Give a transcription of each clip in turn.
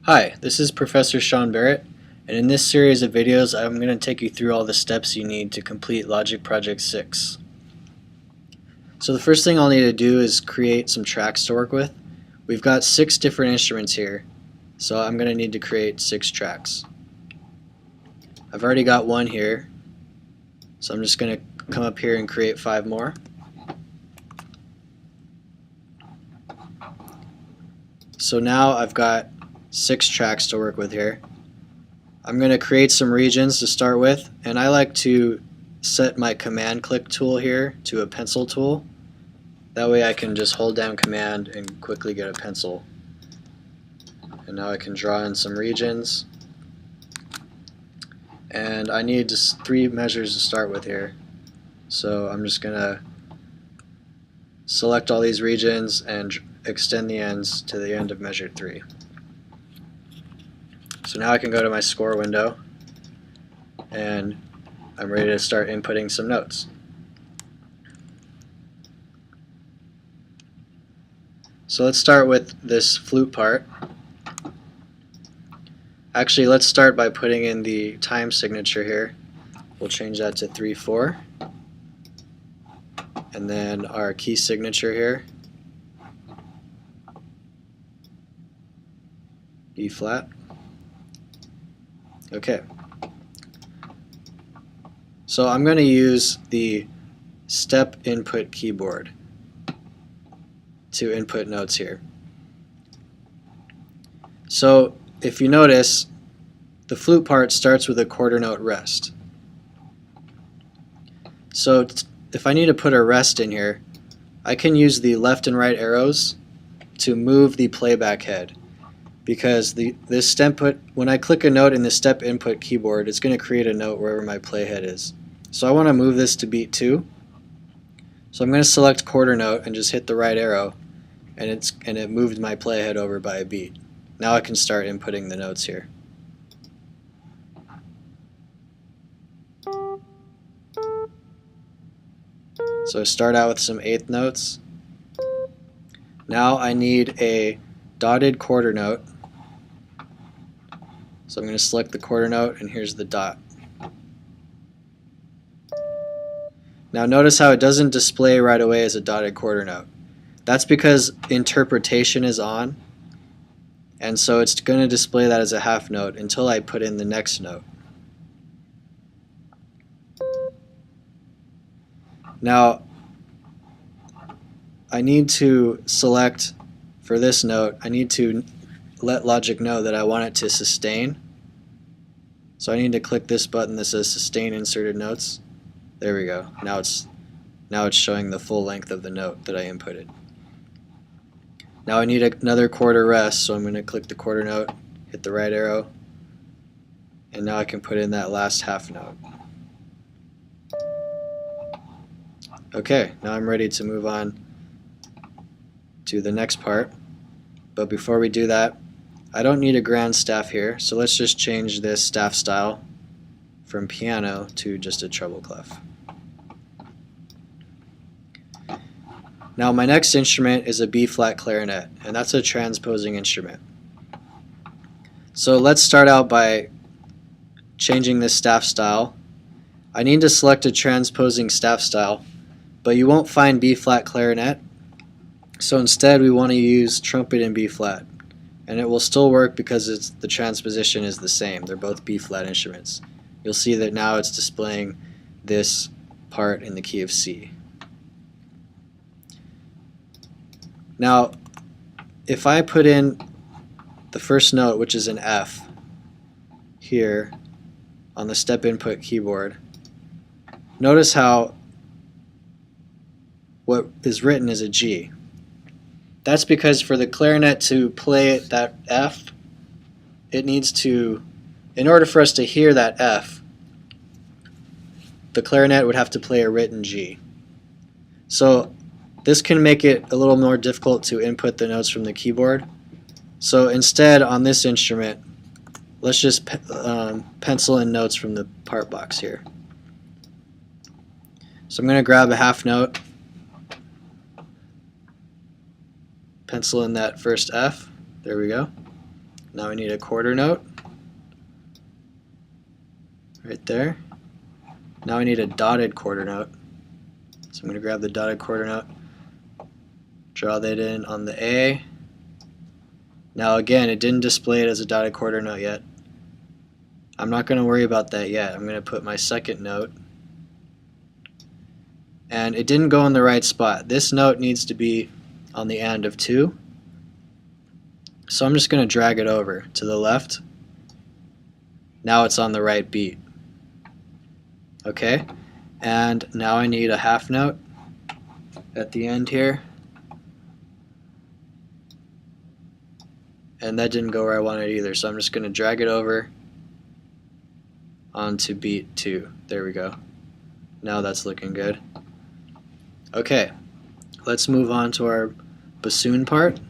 Hi, this is Professor Sean Barrett, and in this series of videos I'm going to take you through all the steps you need to complete Logic Project 6. So the first thing I'll need to do is create some tracks to work with. We've got 6 different instruments here, so I'm going to need to create 6 tracks. I've already got one here, so I'm just going to come up here and create 5 more. So now I've got 6 tracks to work with here. I'm going to create some regions to start with, and I like to set my command click tool here to a pencil tool. That way I can just hold down command and quickly get a pencil. And now I can draw in some regions. And I need just 3 measures to start with here. So I'm just going to select all these regions and extend the ends to the end of measure 3. So now I can go to my score window and I'm ready to start inputting some notes. So let's start with this flute part. Actually, let's start by putting in the time signature here. We'll change that to 3/4. And then our key signature here, E flat. Okay. So I'm going to use the step input keyboard to input notes here. So if you notice, the flute part starts with a quarter note rest. So if I need to put a rest in here, I can use the left and right arrows to move the playback head, because this step input, when I click a note in the step input keyboard, it's going to create a note wherever my playhead is. So I want to move this to beat 2. So I'm going to select quarter note and just hit the right arrow, and it moved my playhead over by a beat. Now I can start inputting the notes here. So I start out with some 1/8 notes. Now I need a dotted quarter note. So I'm going to select the quarter note, and here's the dot. Now notice how it doesn't display right away as a dotted quarter note. That's because interpretation is on, and so it's going to display that as a half note until I put in the next note. Now I need to select, for this note, I need to let Logic know that I want it to sustain. So I need to click this button that says sustain inserted notes. There we go. Now it's showing the full length of the note that I inputted. Now I need another quarter rest, so I'm going to click the quarter note, hit the right arrow, and now I can put in that last half note. Okay, now I'm ready to move on to the next part. But before we do that, I don't need a grand staff here, so let's just change this staff style from piano to just a treble clef. Now my next instrument is a B flat clarinet, and that's a transposing instrument. So let's start out by changing this staff style. I need to select a transposing staff style, but you won't find B flat clarinet, so instead we want to use trumpet in B flat. And it will still work because the transposition is the same. They're both B flat instruments. You'll see that now it's displaying this part in the key of C. Now, if I put in the first note, which is an F, here on the step input keyboard, notice how what is written is a G. That's because for the clarinet to play that F, it needs to, in order for us to hear that F, the clarinet would have to play a written G. So this can make it a little more difficult to input the notes from the keyboard. So instead, on this instrument, let's just pencil in notes from the part box here. So I'm going to grab a half note, pencil in that first F. There we go. Now I need a quarter note right there. Now I need a dotted quarter note. So I'm going to grab the dotted quarter note, draw that in on the A. Now again, it didn't display it as a dotted quarter note yet. I'm not going to worry about that yet. I'm going to put my second note. And it didn't go in the right spot. This note needs to be on the end of 2. So I'm just going to drag it over to the left. Now it's on the right beat. Okay, and now I need a half note at the end here. And that didn't go where I wanted either, so I'm just going to drag it over onto beat 2. There we go. Now that's looking good. Okay, let's move on to our bassoon part.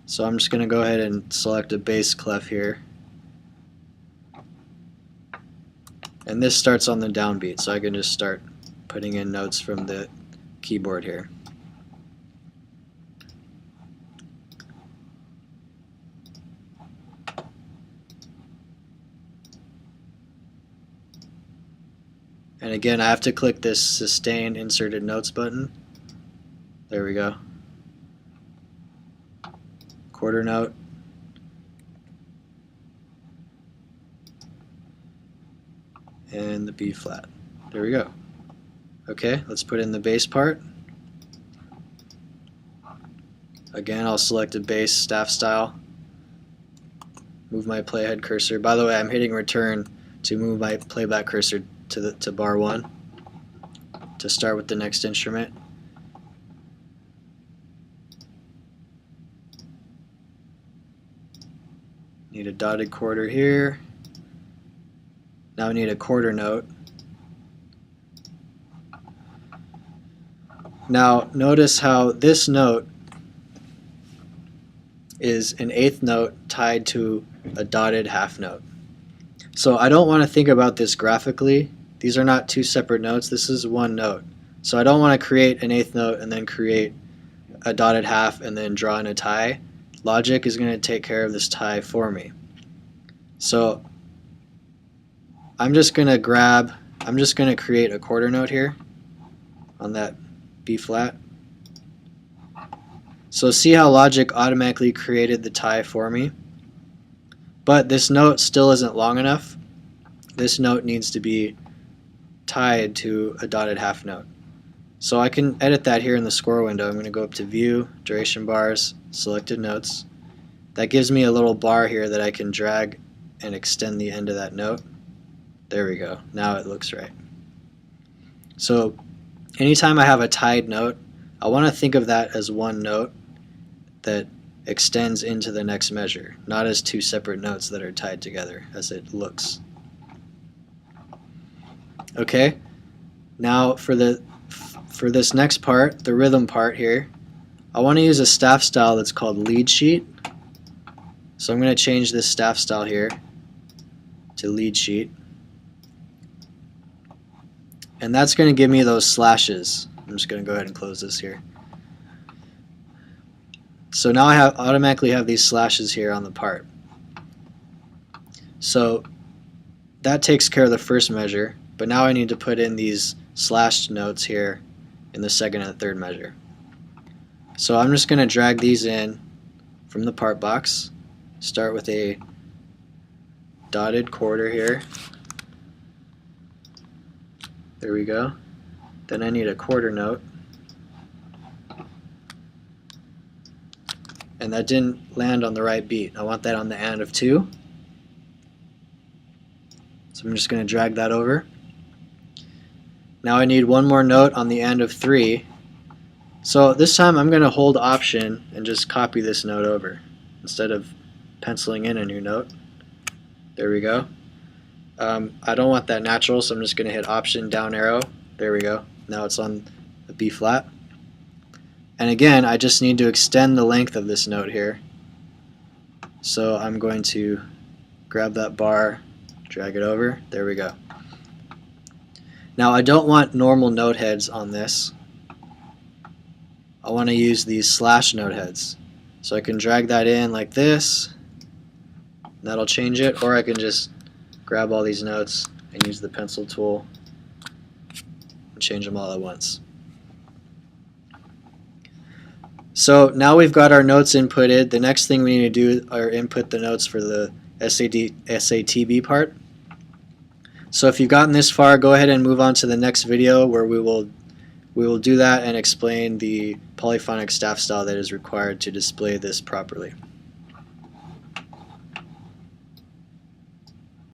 So I'm just going to go ahead and select a bass clef here. And this starts on the downbeat, so I can just start putting in notes from the keyboard here. And again, I have to click this sustain inserted notes button. There we go. Quarter note. And the B flat. There we go. Okay, let's put in the bass part. Again, I'll select a bass staff style. Move my playhead cursor. By the way, I'm hitting return to move my playback cursor to bar 1 to start with the next instrument. Need a dotted quarter here. Now I need a quarter note. Now notice how this note is an 8th note tied to a dotted half note. So I don't want to think about this graphically. These are not 2 separate notes. This is 1 note. So I don't want to create an 8th note and then create a dotted half and then draw in a tie. Logic is going to take care of this tie for me. So I'm just going to create a quarter note here on that B flat. So see how Logic automatically created the tie for me? But this note still isn't long enough. This note needs to be tied to a dotted half note. So I can edit that here in the score window. I'm going to go up to View, Duration Bars, Selected Notes. That gives me a little bar here that I can drag and extend the end of that note. There we go. Now it looks right. So anytime I have a tied note, I want to think of that as 1 note that extends into the next measure, not as 2 separate notes that are tied together as it looks. Okay, now for this next part, the rhythm part here, I want to use a staff style that's called lead sheet. So I'm going to change this staff style here to lead sheet. And that's going to give me those slashes. I'm just going to go ahead and close this here. So now I automatically have these slashes here on the part. So that takes care of the first measure, but now I need to put in these slashed notes here in the second and third measure. So I'm just going to drag these in from the part box. Start with a dotted quarter here. There we go. Then I need a quarter note. And that didn't land on the right beat. I want that on the end of 2. So I'm just going to drag that over. Now I need 1 more note on the end of 3. So this time I'm going to hold Option and just copy this note over instead of penciling in a new note. There we go. I don't want that natural, so I'm just going to hit Option, down arrow. There we go. Now it's on the B flat. And again, I just need to extend the length of this note here. So I'm going to grab that bar, drag it over. There we go. Now I don't want normal note heads on this. I want to use these slash note heads. So I can drag that in like this, That'll change it, or I can just grab all these notes and use the pencil tool and change them all at once. So now we've got our notes inputted. The next thing we need to do are input the notes for the SATB part. So if you've gotten this far, go ahead and move on to the next video where we will do that and explain the polyphonic staff style that is required to display this properly.